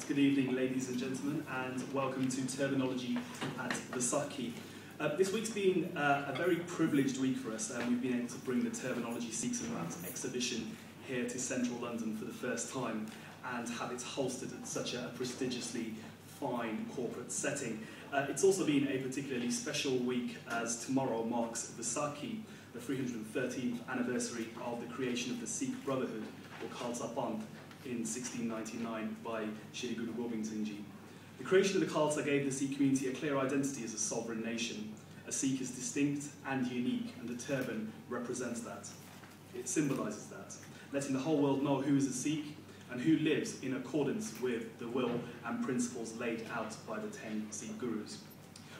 Right, good evening ladies and gentlemen, and welcome to Terminology at the Dastaar. This week's been a very privileged week for us. We've been able to bring the Terminology Sikhs and Rats exhibition here to central London for the first time and have it hosted at such a prestigiously fine corporate setting. It's also been a particularly special week as tomorrow marks Vaisakhi, the 313th anniversary of the creation of the Sikh Brotherhood, or Turban, in 1699 by Shri Guru Gobind Singh Ji. The creation of the Khalsa gave the Sikh community a clear identity as a sovereign nation. A Sikh is distinct and unique, and the turban represents that. It symbolises that, letting the whole world know who is a Sikh and who lives in accordance with the will and principles laid out by the 10 Sikh Gurus.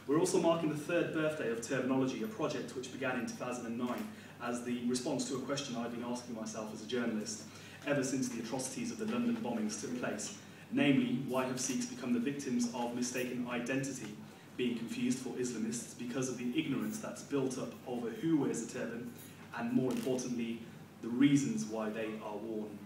We're also marking the third birthday of Terminology, a project which began in 2009 as the response to a question I've been asking myself as a journalist ever since the atrocities of the London bombings took place. Namely, why have Sikhs become the victims of mistaken identity, being confused for Islamists because of the ignorance that's built up over who wears a turban, and more importantly, the reasons why they are worn.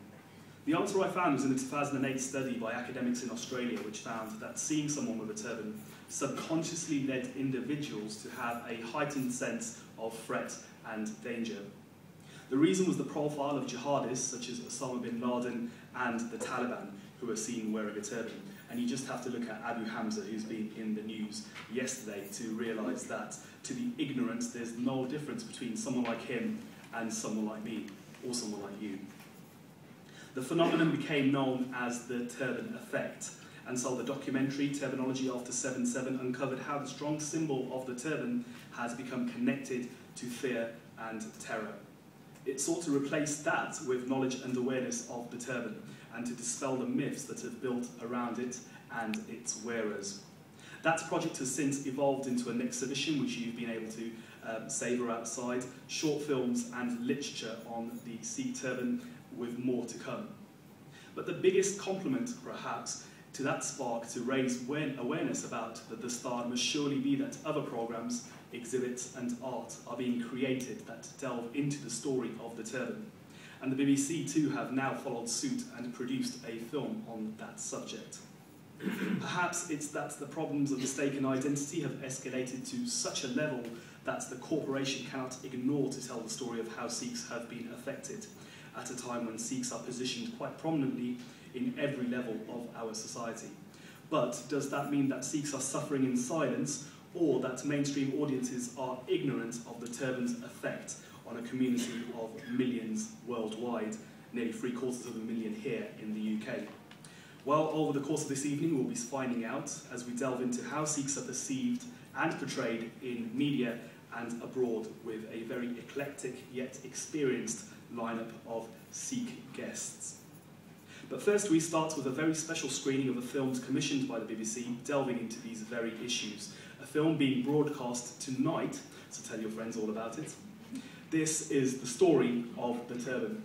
The answer I found was in a 2008 study by academics in Australia, which found that seeing someone with a turban subconsciously led individuals to have a heightened sense of threat and danger. The reason was the profile of jihadists such as Osama bin Laden and the Taliban, who were seen wearing a turban. And you just have to look at Abu Hamza, who's been in the news yesterday, to realise that to the ignorant, there's no difference between someone like him and someone like me, or someone like you. The phenomenon became known as the turban effect, and so the documentary Terminology After 7/7 uncovered how the strong symbol of the turban has become connected to fear and terror. It sought to replace that with knowledge and awareness of the turban, and to dispel the myths that have built around it and its wearers. That project has since evolved into an exhibition which you've been able to savour outside, short films and literature on the Sikh turban, with more to come. But the biggest compliment, perhaps, to that spark to raise awareness about the Dastaar must surely be that other programmes, exhibits and art are being created that delve into the story of the turban. And the BBC too have now followed suit and produced a film on that subject. Perhaps it's that the problems of mistaken identity have escalated to such a level that the corporation cannot ignore to tell the story of how Sikhs have been affected, at a time when Sikhs are positioned quite prominently in every level of our society. But does that mean that Sikhs are suffering in silence, or that mainstream audiences are ignorant of the turban's effect on a community of millions worldwide, nearly 750,000 here in the UK? Well, over the course of this evening, we'll be finding out as we delve into how Sikhs are perceived and portrayed in media and abroad, with a very eclectic yet experienced lineup of Sikh guests. But first we start with a very special screening of a film commissioned by the BBC delving into these very issues. A film being broadcast tonight, so tell your friends all about it. This is the story of the turban.